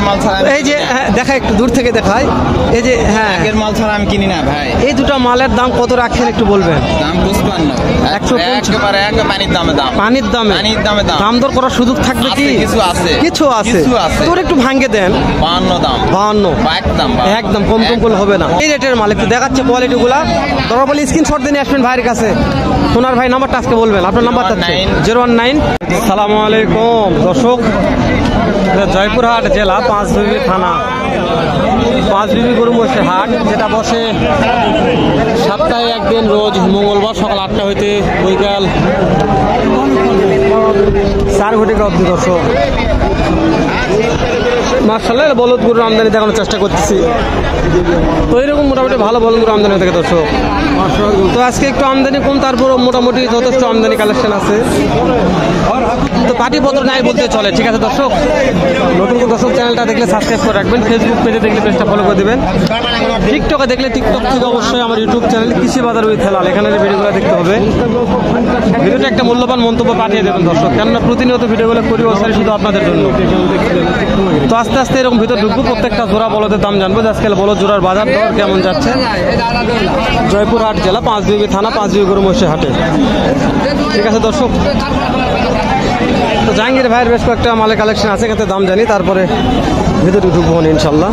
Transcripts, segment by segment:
মাল ছাড়া এই যে দেখা একটু দূর থেকে দেখাই, এই যে হ্যাঁ আগের মাল ছাড়া আমি কিনি না ভাই। এই দুটো মালের দাম কত রাখছেন একটু বলবেন? দাম 55 একেবারে পানির দামে দাম। পানির দামে দাম দর করার সুযোগ থাকবে কি? কিছু আছে তোর একটু ভাঙে দেন। 52 দাম, 52 একদম কম কম করলে হবে না। এই রেটের মাল একটু দেখাচ্ছে কোয়ালিটি গুলা, দরকার বলে স্ক্রিনশট দিয়ে আসবেন ভাইয়ের কাছে। সোনার ভাই নাম্বারটা আজকে বলবেন, আপনার নাম্বারটা 019। আসসালামু আলাইকুম দর্শক, জয়পুরহাট জেলা পাঁচবিবি থানা পাঁচবিবি গরু মহিষের হাট, যেটা বসে সপ্তাহে একদিন রোজ মঙ্গলবার সকাল 8টা হইতে বৈকাল 4 ঘটিকা অবধি। দর্শক মার্শাল্লাহ বলদ গরুর আমদানি দেখানোর চেষ্টা করতেছি, তো এরকম মোটামুটি ভালো বলদ গরুর আমদানি থাকে দর্শক। তো আজকে একটু আমদানি কম, তারপর মোটামুটি যথেষ্ট আমদানি কালেকশন আছে, তো পাটিপত্র নাই বলতে চলে। ঠিক আছে দর্শক, নতুন করে দর্শক চ্যানেলটা দেখলে সাবস্ক্রাইব করে রাখবেন, ফেসবুক পেজে দেখলে পেজটা ফলো করে দেবেন, টিকটকে দেখলে টিকটক থেকে অবশ্যই আমার ইউটিউব চ্যানেল কৃষি বাজার উইথ হেলাল এখানে ভিডিওগুলো দেখতে হবে। ভিডিওটা একটা মূল্যবান মন্তব্য পাঠিয়ে দেবেন দর্শক, কেননা প্রতিনিয়ত ভিডিওগুলো করি ওসারি শুধু আপনাদের জন্য। তো আস্তে আস্তে এরকম ভিতর ঢুকবো, প্রত্যেকটা জোড়া বলদের দাম জানবো, আজকাল বলদ জোড়ার বাজার দর কেমন যাচ্ছে জয়পুরহাট জেলা পাঁচবিবি থানা পাঁচবিবি গরু মহিষের হাটে। ঠিক আছে দর্শক, তো জাহাঙ্গীর ভাইয়ের বেশ কয়েকটা মালের কালেকশন আছে, এখানে দাম জানি, তারপরে ভিতরে ঢুকবো ইনশাল্লাহ।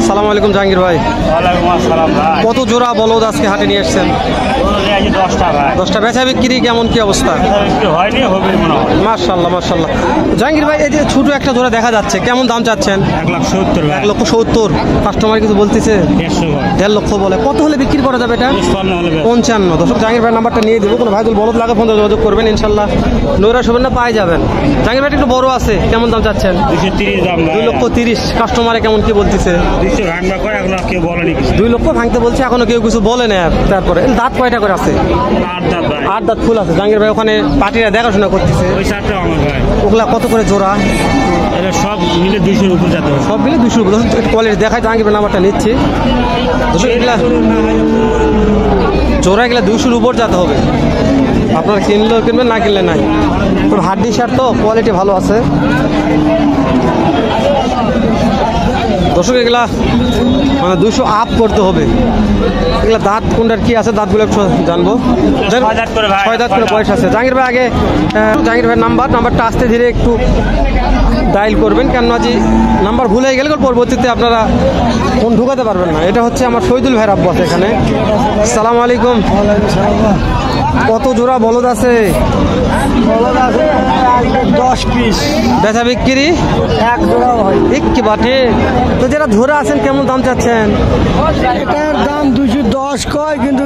আসসালামু আলাইকুম জাহাঙ্গীর ভাই। ওয়ালাইকুম আসসালাম ভাই। কত জোড়া বলদ আজকে হাটে নিয়ে এসছেন? 10টা ভাই। 10টা বেচা বিক্রি কেমন কি অবস্থা? হয়নি, হবে মনে হয়। মাশাআল্লাহ মাশাআল্লাহ। জাহাঙ্গীর ভাই, এই যে ছোট একটা জোড়া দেখা যাচ্ছে, কেমন দাম চাচ্ছেন? 1,70,000 ভাই। 1,70,000। কাস্টমার কিছু বলতেছে 1.5 লক্ষ বলে, কত হলে বিক্রি করা যাবে এটা? 55 55। দর্শক জাহাঙ্গীর ভাইয়ের নাম্বারটা নিয়ে দেবো, কোনো ভাই যদি বলদ লাগে ফোন যোগাযোগ করবেন, ইনশাল্লাহ নৈরাশ হবেন না, পাই যাবেন। জাহাঙ্গীর ভাই একটু বড় আছে, কেমন দাম চাচ্ছেন? 230 দাম ভাই। 2,30,000। কাস্টমারে কেমন কি বলতেছে? 200 ভাঙবা করে এখনো কেউ বলেনি কিছু। 2 লক্ষ ভাঙতে বলছে, এখনো কেউ কিছু বলে না। তারপরে দাঁত কয়টা করে আছে? 8 দাম ভাই। 8 দাঁত ফুল আছে। জাহাঙ্গীর ভাই ওখানে পার্টিরা দেখাশোনা করতেছে, ওই 4টা আমার ভাই। ওগুলা কত করে জোড়া? এটা সব মিলে 200 উপর যেতে হবে। সব মিলে 200 উপর। কোয়ালিটি দেখায়, জাহাঙ্গীর ভাই নাম্বারটা নিচ্ছি। এগুলা জোড়া এগুলা 200 উপর যেতে হবে, আপনারা কিনলেও কিনবেন, না কিনলে নাই। তো হাড্ডি শার্ট তো কোয়ালিটি ভালো আছে দর্শক, এগুলা মানে 200 আপ করতে হবে। এগুলা দাঁত কোনটার কি আছে, দাঁতগুলো একটু জানবো। 6 দাঁত করে ভাই। 6 দাঁত করে বয়স আছে। জাহাঙ্গীর ভাই আগে জাহাঙ্গীর ভাইয়ের নাম্বারটা আস্তে ধীরে একটু ডায়াল করবেন, কেননা যে নাম্বার ভুলে গেলে পরবর্তীতে আপনারা ফোন ঢুকাতে পারবেন না। এটা হচ্ছে আমার শহীদুল ভাইয়ের আব্বু আছে এখানে। আসসালামু আলাইকুম। কত জোড়া বলদ আছে? 10 পিস। বেচা বিক্রি 1 জোড়া হয়। কি বাটে? তো যেটা ধরে আছেন কেমন দাম চাচ্ছেন? এটার দাম 210 কয়, কিন্তু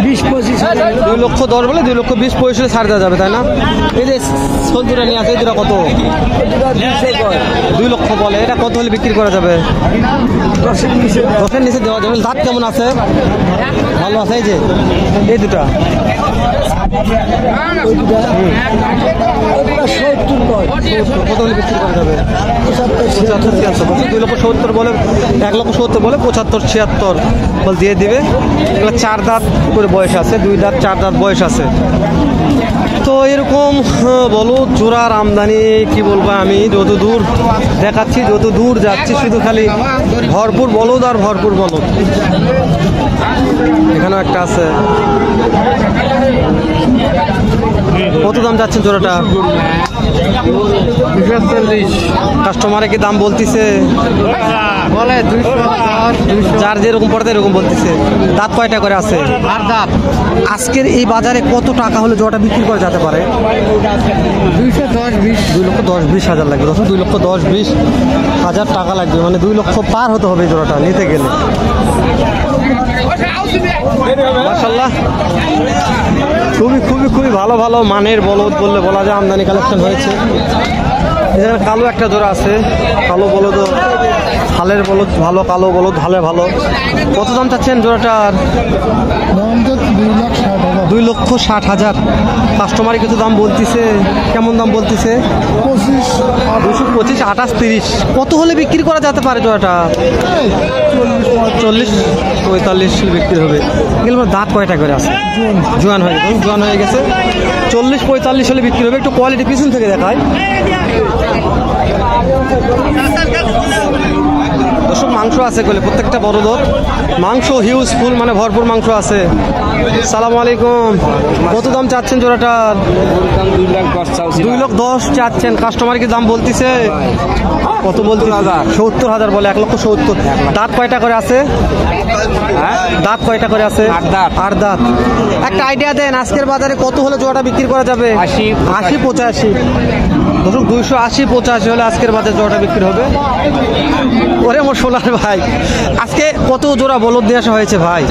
20-25 2,10,000 বলে 2,20,000 ছাড় দেওয়া যাবে, তাই না? এই যে সোল দুটা নিয়ে আছে, এই দুটা কত? 2 লক্ষ বলে, এটা কত হলে বিক্রি করা যাবে? 10-এর নিচে দেওয়া যাবে। দাঁত কেমন আছে? ভালো আছে। এই যে এই দুটা 70 কত হলে বিক্রি করা যাবে? 75-76। 2,70,000 বলে, 1,70,000 বলে 75-76 বল দিয়ে দিবে। এগুলো 4 দাঁত করে বয়স আছে, 2 দাঁত 4 দাঁত বয়স আছে। তো এরকম বলো জোড়ার আমদানি কি বলবো আমি, যত দূর দেখাচ্ছি যত দূর যাচ্ছি শুধু খালি ভরপুর বলদ আর ভরপুর বলদ। এখানেও একটা আছে। কত দাম যাচ্ছেন জোড়াটা? 240। কাস্টমারে কি দাম বলতেছে? বলে 210, যার যেরকম পড়তে এরকম বলতেছে। দাঁত কয়টা করে আছে? 8 দাঁত। আজকের এই বাজারে কত টাকা হলে জোড়াটা বিক্রি করা যেতে পারে? 210-20। 2,10,20,000 লাগবে। 2,10,20,000 টাকা লাগবে, মানে 2 লক্ষ পার হতে হবে এই জোড়াটা নিতে গেলে। মাশাআল্লাহ, খুবই খুবই খুবই ভালো ভালো মানের বলদ বললে বলা যায় আমদানি কালেকশন হয়েছে। এখানে কালো একটা জোড়া আছে, কালো বলদ হালের বলদ ভালো, কালো বলদ ভালো ভালো। কত দাম চাচ্ছেন জোড়াটার? 2,60,000। কাস্টমারে কিছু দাম বলতিছে, কেমন দাম বলতিছে? 225, 28, 30। কত হলে বিক্রি করা যেতে পারে জোড়াটা? 40, 45 বিক্রি হবে। এগুলো দাঁত কয়টা করে আছে? জোয়ান হয়ে গেছে, জোয়ান হয়ে গেছে। 40, 45 হলে বিক্রি হবে। একটু কোয়ালিটি পিছন থেকে দেখায়। দর্শক মাংস আছে বলে প্রত্যেকটা বড় দর মাংস হিউজ ফুল, মানে ভরপুর মাংস আছে। সালাম আলাইকুম। কত দাম চাচ্ছেন জোড়াটার? 2,10,000 চাচ্ছেন। কাস্টমার কি দাম বলতিছে? কত বলতিছে? 70,000 বলে। 1,70,000। দাঁত কয়টা করে আছে? দাঁত কয়টা করে আছে? 8 দাঁত। একটা আইডিয়া দেন আজকের বাজারে কত হলে জোড়াটা বিক্রি করা যাবে? 80, 85। দর্শক 280, 85 হলে আজকের বাজারে জোড়াটা বিক্রি হবে। ওরে মোর সোনার ভাই, আজকে কত জোড়া বলদ দিয়ে আসা হয়েছে ভাই?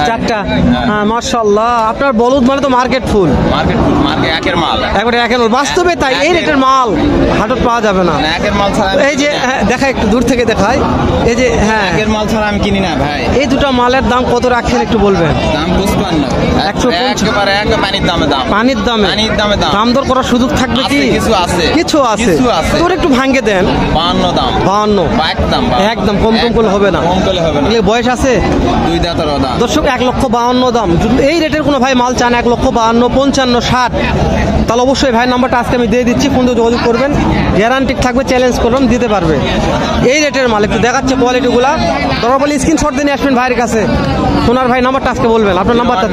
4টা। হ্যাঁ মাশাআল্লাহ। আপনার বলদ মানে তো মার্কেট ফুল, একের মাল, একবারে একের মাল। বাস্তবে তাই, এই রেটের মাল হাটত পাওয়া যাবে না। একের মাল ছাড়া এই যে দেখা একটু দূর থেকে দেখায়, এই যে হ্যাঁ একের মাল ছাড়া আমি কিনি না ভাই। এই দুটো মালের দাম কত রাখেন একটু বলবেন? দাম 55, একেবারে এক পানির দামে দাম। পানির দামে দাম দর করার সুযোগ থাকবে কি? কিছু আছে তোর একটু ভাঙ্গে দেন। 52 দাম, 52 একদম কম করলে হবে না। বয়স আছে 2 দাঁতের দাম। দর্শক 1,52,000 দাম। এই রেটের কোনো ভাই মাল চান 1,52,000, 55, 60, তাহলে অবশ্যই ভাইয়ের নাম্বারটা আজকে আমি দিয়ে দিচ্ছি। ফোন দিয়ে যোগাযোগ করবেন, গ্যারান্টি থাকবে, চ্যালেঞ্জ করবেন, দিতে পারবে। এই রেটের মাল একটু দেখাচ্ছে কোয়ালিটিগুলা। দরকার বলে স্ক্রিনশট দিয়ে আসবেন ভাইয়ের কাছে। সোনার ভাই নাম্বারটা আজকে বলবেন, আপনার নাম্বারটা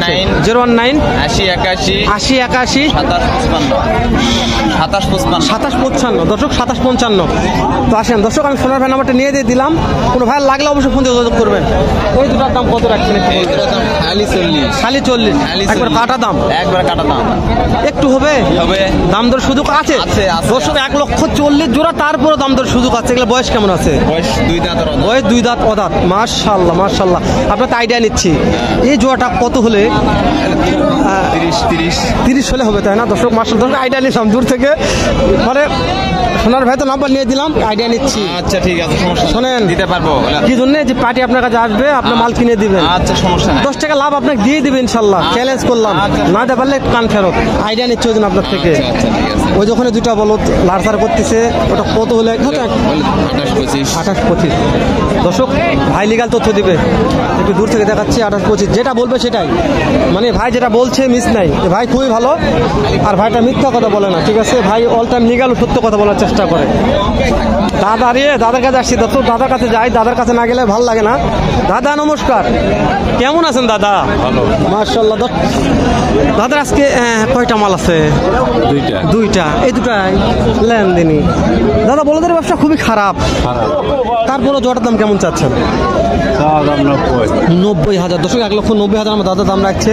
019 80 81 27 55। দর্শক 27 55। তো আসেন দর্শক, আমি সোনার ভাই নাম্বারটা নিয়ে দিয়ে দিলাম। কোনো ভাই লাগলে অবশ্যই ফোন দিয়ে যোগাযোগ করবেন। ওই দুটার দাম কত রাখছেন? খালি 40, একবার কাটা দাম। একটু হবে দাম দর সুযোগ আছে। দর্শক 1,40,000 জোড়া, তারপরে দাম দর সুযোগ আছে। এগুলো বয়স কেমন আছে? বয়স 2 দাঁত অদাঁত। মাশাআল্লাহ মাশাআল্লাহ। আপনার তো আইডিয়া নিচ্ছি, এই জোড়াটা কত হলে? 30 হলে হবে, তাই না? দর্শক মাশাআল্লাহ আইডিয়া নিলাম দূর থেকে, মানে সোনার ভাই তো নাম্বার নিয়ে দিলাম, আইডিয়া নিচ্ছি। আচ্ছা ঠিক আছে, শোনেন দিতে পারবো। কি জন্য? যে পার্টি আপনার কাছে আসবে, আপনার মাল কিনে দিবেন। আচ্ছা সমস্যা নাই। 10 টাকা লাভ আপনাকে দিয়ে দিবে ইনশাল্লাহ। চ্যালেঞ্জ করলাম, না দিতে পারলে কান ফেরত। আইডিয়া নিচ্ছে ওই জন্য আপনার থেকে। ওই যখন দুটা বলদ লাড়সার করতেছে, ওটা কত হলে? 28, 25। দর্শক ভাই লিগাল তথ্য দিবে, একটু দূর থেকে দেখাচ্ছি। 28, 25 যেটা বলবে সেটাই, মানে ভাই যেটা বলছে মিস নাই। ভাই খুবই ভালো, আর ভাইটা মিথ্যা কথা বলে না, ঠিক আছে? ভাই অল টাইম লিগাল সত্য কথা বলার চেষ্টা করে। দাদার কাছে আসছি, দাদার কাছে যাই। দাদার কাছে না গেলে ভালো লাগে না। দাদা নমস্কার, কেমন আছেন দাদা? ভালো মাশাআল্লাহ। দাদার আজকে কয়টা মাল আছে? 2টা। এই দুটাই লেনদেনি। দাদা বলদের ব্যবসা খুবই খারাপ, তারপরে জোড়ার দাম কেমন চাচ্ছেন? 90,000। দর্শক 1,90,000 আমার দাদা দাম রাখছে।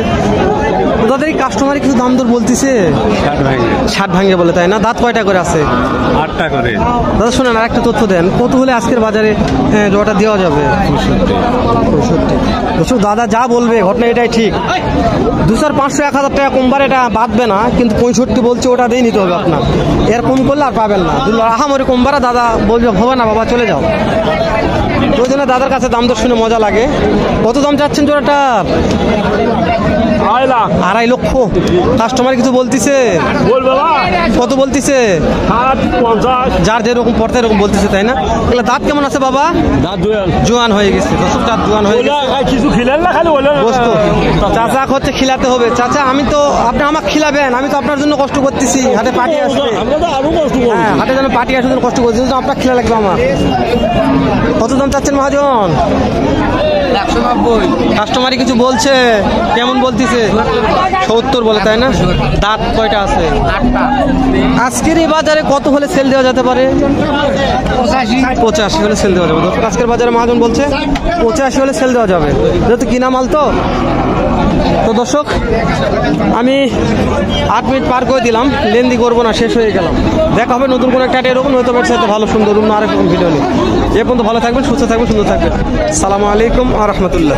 দাদা এই কাস্টমারে কিছু দাম দর বলতেছে 60 ভাঙে বলে, তাই না? দাঁত কয়টা করে আছে? 8টা করে। দাদা শোনেন, আর একটা তথ্য দেন, কত হলে আজকের বাজারে জোড়াটা দেওয়া যাবে? 65। দর্শক দাদা যা বলবে ঘটনা এটাই ঠিক। 200, 500, 1,000 টাকা কমবার এটা বাঁধবে না, কিন্তু 65 বলছে, ওটা দিয়ে নিতে হবে আপনার। এর কম করলে আর পাবেন না। আহামরি কমবারা দাদা বলবে হবে না বাবা, চলে যাও। ওই জন্য দাদার কাছে দাম দর শুনে মজা লাগে। কত দাম চাচ্ছেন জোড়াটার? 2.5 লক্ষ। কাস্টমার কিছু বলতিছে? কত বলতিছে? 50। যার যেরকম পড়তে এরকম বলতেছে, তাই না? এগুলো দাঁত কেমন আছে বাবা? জোয়ান হয়ে গেছে। দর্শক দাঁত জোয়ান হয়ে গেছে। কিছু খিলেন না, খালি বস্তু চাচা হচ্ছে খিলাতে হবে। চাচা আমি তো, আপনি আমাকে খিলাবেন, আমি তো আপনার জন্য কষ্ট করতেছি। হাটে পার্টি আসবে, হ্যাঁ হাটে যেন পার্টি আসার জন্য কষ্ট করতেছি, আপনার খিলা লাগবে আমার। কত দাম চাচ্ছেন মহাজন? 190। কাস্টমারই কিছু বলছে, কেমন বলতিছে? 70 বলে, তাই না? দাঁত কয়টা আছে? 8টা। আজকের এই বাজারে কত হলে সেল দেওয়া যেতে পারে? 85 হলে সেল দেওয়া যাবে। আজকের বাজারে মহাজন বলছে 85 হলে সেল দেওয়া যাবে, যেহেতু কিনা মাল তো। দর্শক আমি 8 মিনিট পার করে দিলাম, লেন্দি করবো না, শেষ হয়ে গেলাম। দেখা হবে নতুন কোনো একটা এরকম হয়তো সাথে ভালো সুন্দর অন্য আরেক ভিডিও নিয়ে। এ পর্যন্ত ভালো থাকবেন, সুস্থ থাকবেন, সুন্দর থাকবেন। আসসালামু আলাইকুম ওয়া রাহমাতুল্লাহ।